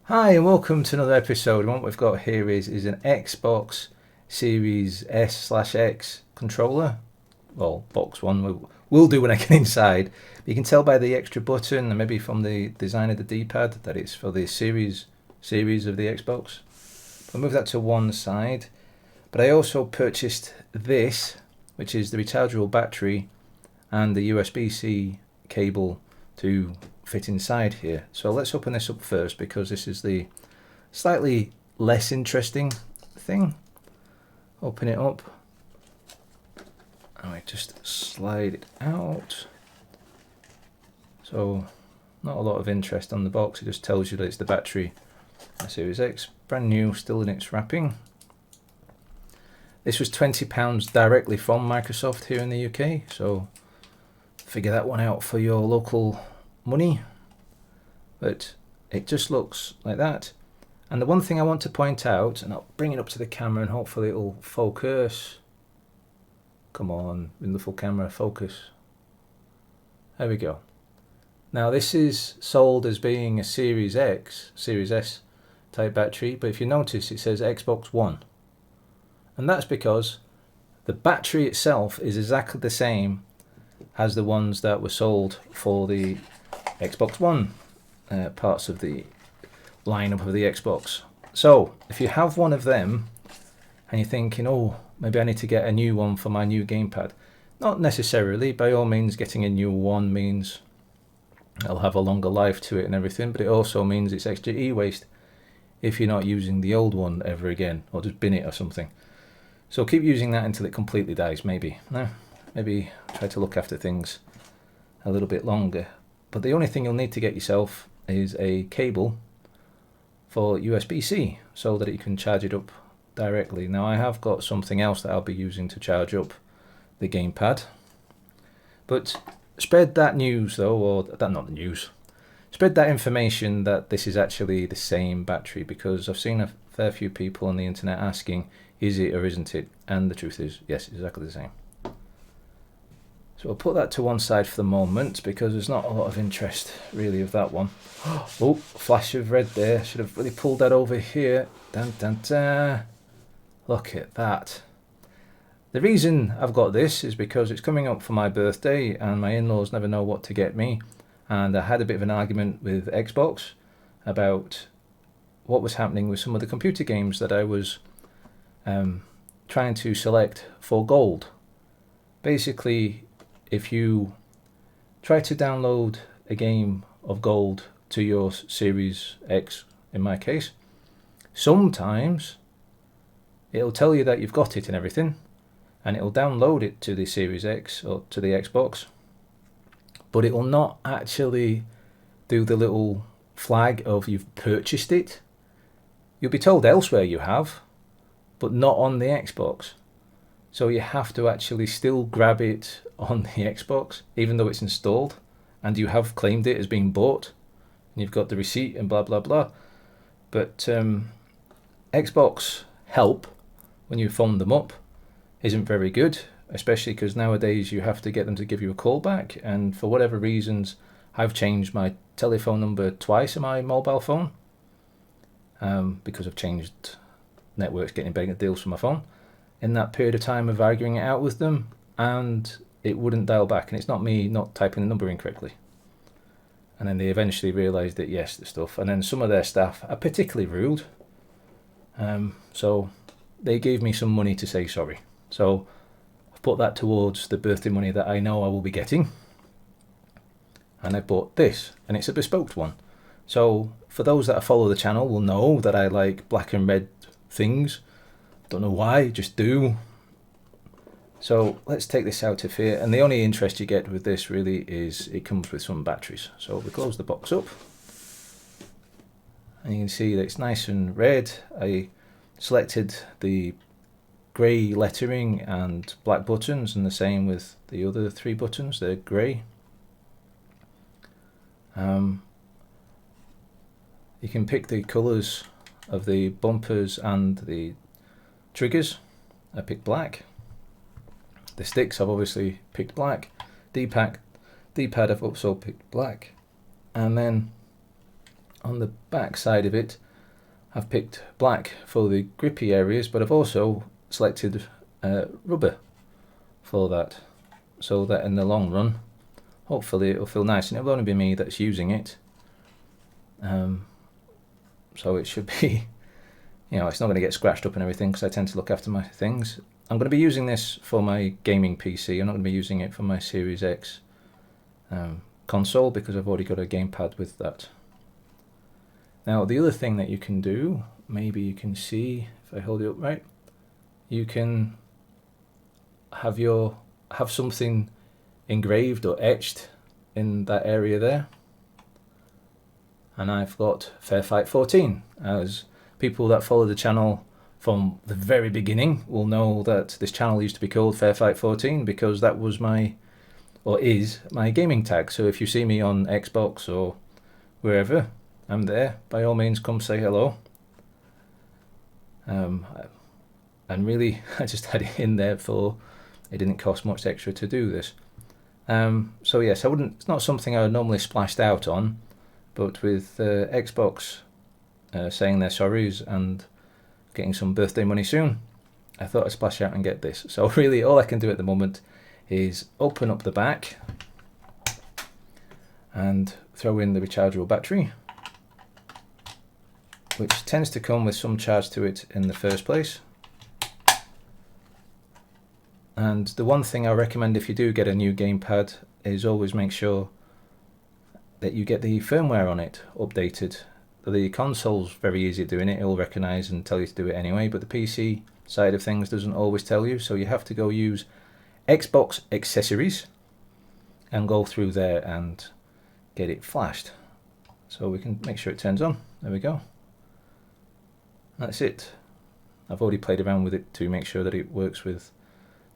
Hi and welcome to another episode. And what we've got here is an Xbox Series S/X controller. Well, box one. We'll do when I get inside. But you can tell by the extra button and maybe from the design of the D-pad that it's for the series of the Xbox. I'll move that to one side. But I also purchased this, which is the rechargeable battery and the USB-C cable to fit inside here. So let's open this up first because this is the slightly less interesting thing. Open it up. And I just slide it out. So not a lot of interest on the box. It just tells you that it's the battery Series X, brand new, still in its wrapping. This was £20 directly from Microsoft here in the UK, so figure that one out for your local money. But it just looks like that. And the one thing I want to point out, and I'll bring it up to the camera and hopefully it'll focus. Come on, in the full camera, focus. There we go. Now this is sold as being a Series X, Series S type battery, but if you notice it says Xbox One. And that's because the battery itself is exactly the same as the ones that were sold for the Xbox One parts of the lineup of the Xbox. So if you have one of them and you're thinking, oh, maybe I need to get a new one for my new gamepad, not necessarily. By all means, getting a new one means it'll have a longer life to it and everything, but it also means it's extra e-waste if you're not using the old one ever again, or just bin it or something. So keep using that until it completely dies, maybe. No, maybe try to look after things a little bit longer. But the only thing you'll need to get yourself is a cable for USB-C so that you can charge it up directly. Now I have got something else that I'll be using to charge up the gamepad. But spread that news though, or that not the news. Spread that information that this is actually the same battery, because I've seen a fair few people on the internet asking, is it or isn't it? And the truth is, yes, it's exactly the same. So I'll put that to one side for the moment because there's not a lot of interest really of that one. Oh, flash of red there. Should have really pulled that over here. Dun, dun, dun. Look at that. The reason I've got this is because it's coming up for my birthday and my in-laws never know what to get me. And I had a bit of an argument with Xbox about what was happening with some of the computer games that I was trying to select for gold. Basically, if you try to download a game of gold to your Series X, in my case, sometimes it'll tell you that you've got it and everything, and it'll download it to the Series X or to the Xbox, but it will not actually do the little flag of you've purchased it. You'll be told elsewhere you have, but not on the Xbox. So you have to actually still grab it on the Xbox, even though it's installed, and you have claimed it as being bought, and you've got the receipt and blah blah blah. But Xbox help when you phone them up isn't very good, especially because nowadays you have to get them to give you a call back, and for whatever reasons I've changed my telephone number twice on my mobile phone because I've changed networks, getting better deals for my phone in that period of time of arguing it out with them, and it wouldn't dial back, and it's not me not typing the number in correctly. And then they eventually realised that yes, the stuff, and then some of their staff are particularly rude, so they gave me some money to say sorry. So I've put that towards the birthday money that I know I will be getting, and I bought this, and it's a bespoke one. So for those that follow the channel will know that I like black and red things. Don't know why, just do. So let's take this out of here, and the only interest you get with this really is it comes with some batteries. So we close the box up, and you can see that it's nice and red. I selected the grey lettering and black buttons, and the same with the other three buttons, they're grey. You can pick the colours of the bumpers and the triggers. I picked black. The sticks I've obviously picked black. D-pad I've also picked black. And then on the back side of it, I've picked black for the grippy areas, but I've also selected rubber for that, so that in the long run, hopefully it'll feel nice, and it'll only be me that's using it. So it should be, it's not going to get scratched up and everything, because I tend to look after my things. I'm going to be using this for my gaming PC. I'm not going to be using it for my Series X console, because I've already got a gamepad with that. Now the other thing that you can do, maybe you can see if I hold it up right, you can have something engraved or etched in that area there. And I've got Fair Fight 14. As people that follow the channel from the very beginning will know that this channel used to be called Fair Fight 14, because that was is my gaming tag. So if you see me on Xbox or wherever, I'm there. By all means, come say hello. And really, I just had it in there it didn't cost much extra to do this. So yes, it's not something I would normally splashed out on, but with Xbox saying their sorries and getting some birthday money soon, I thought I'd splash out and get this. So really, all I can do at the moment is open up the back and throw in the rechargeable battery, which tends to come with some charge to it in the first place. And the one thing I recommend if you do get a new gamepad is always make sure that you get the firmware on it updated. The console's very easy at doing it, it'll recognise and tell you to do it anyway, but the PC side of things doesn't always tell you, so you have to go use Xbox accessories and go through there and get it flashed. So we can make sure it turns on. There we go. That's it. I've already played around with it to make sure that it works with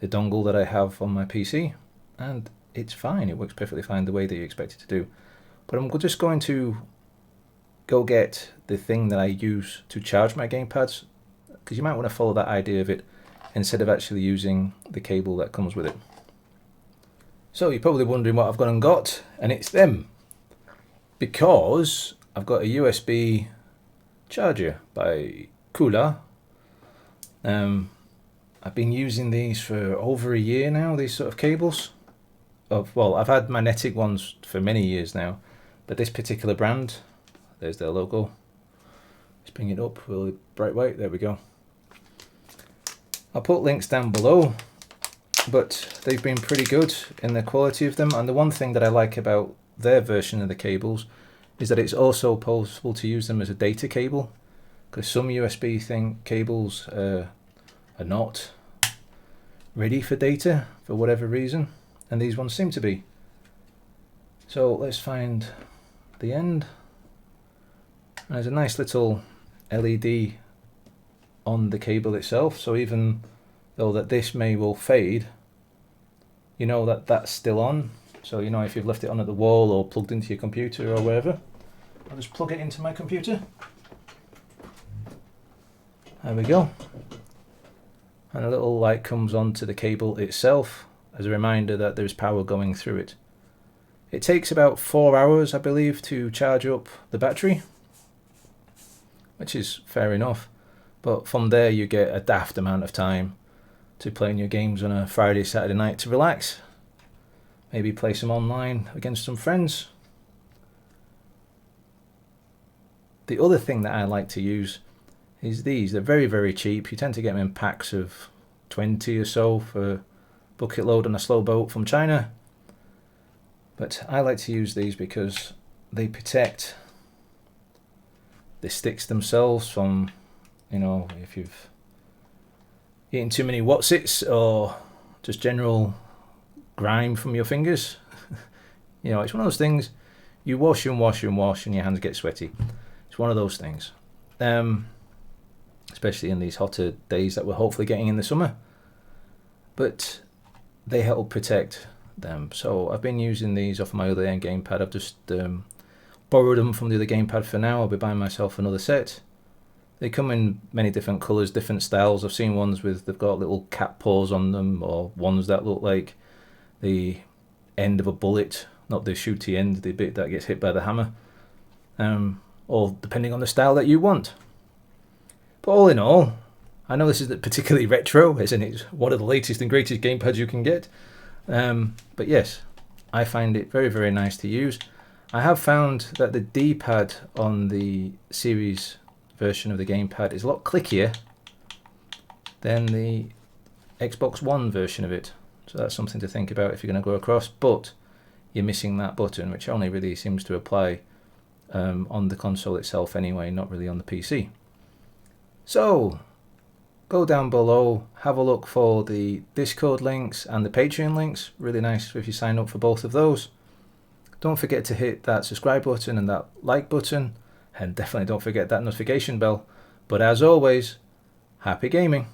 the dongle that I have on my PC, and it's fine. It works perfectly fine the way that you expect it to do. But I'm just going to go get the thing that I use to charge my gamepads, because you might want to follow that idea of it instead of actually using the cable that comes with it. So you're probably wondering what I've gone and got, and it's them, because I've got a USB charger by Kula. I've been using these for over a year now, these sort of cables. Well, I've had magnetic ones for many years now, but this particular brand, there's their logo. Let's bring it up really bright white, there we go. I'll put links down below, but they've been pretty good in the quality of them. And the one thing that I like about their version of the cables is that it's also possible to use them as a data cable, because some USB cables are not ready for data for whatever reason, and these ones seem to be. So let's find the end. And there's a nice little LED on the cable itself, so even though that this will fade, you know that that's still on. So you know if you've left it on at the wall or plugged into your computer or wherever. I'll just plug it into my computer. There we go. And a little light comes onto the cable itself as a reminder that there's power going through it. It takes about 4 hours, I believe, to charge up the battery, which is fair enough. But from there you get a daft amount of time to play in your games on a Friday, Saturday night to relax. Maybe play some online against some friends. The other thing that I like to use is these. They're very, very cheap. You tend to get them in packs of 20 or so for a bucket load on a slow boat from China. But I like to use these because they protect the sticks themselves from, if you've eaten too many Wotsits or just general grime from your fingers. It's one of those things, you wash and wash and wash and your hands get sweaty. It's one of those things. Especially in these hotter days that we're hopefully getting in the summer. But they help protect them. So I've been using these off my other gamepad. I've just borrowed them from the other gamepad for now. I'll be buying myself another set. They come in many different colours, different styles. I've seen ones they've got little cat paws on them, or ones that look like the end of a bullet, not the shooty end, the bit that gets hit by the hammer. or depending on the style that you want. But all in all, I know this isn't particularly retro, as in it's one of the latest and greatest gamepads you can get. But yes, I find it very, very nice to use. I have found that the D-pad on the series version of the gamepad is a lot clickier than the Xbox One version of it. So that's something to think about if you're going to go across, but you're missing that button, which only really seems to apply on the console itself anyway, not really on the PC. So go down below, have a look for the Discord links and the Patreon links. Really nice if you sign up for both of those. Don't forget to hit that subscribe button and that like button, and definitely don't forget that notification bell. But as always, happy gaming.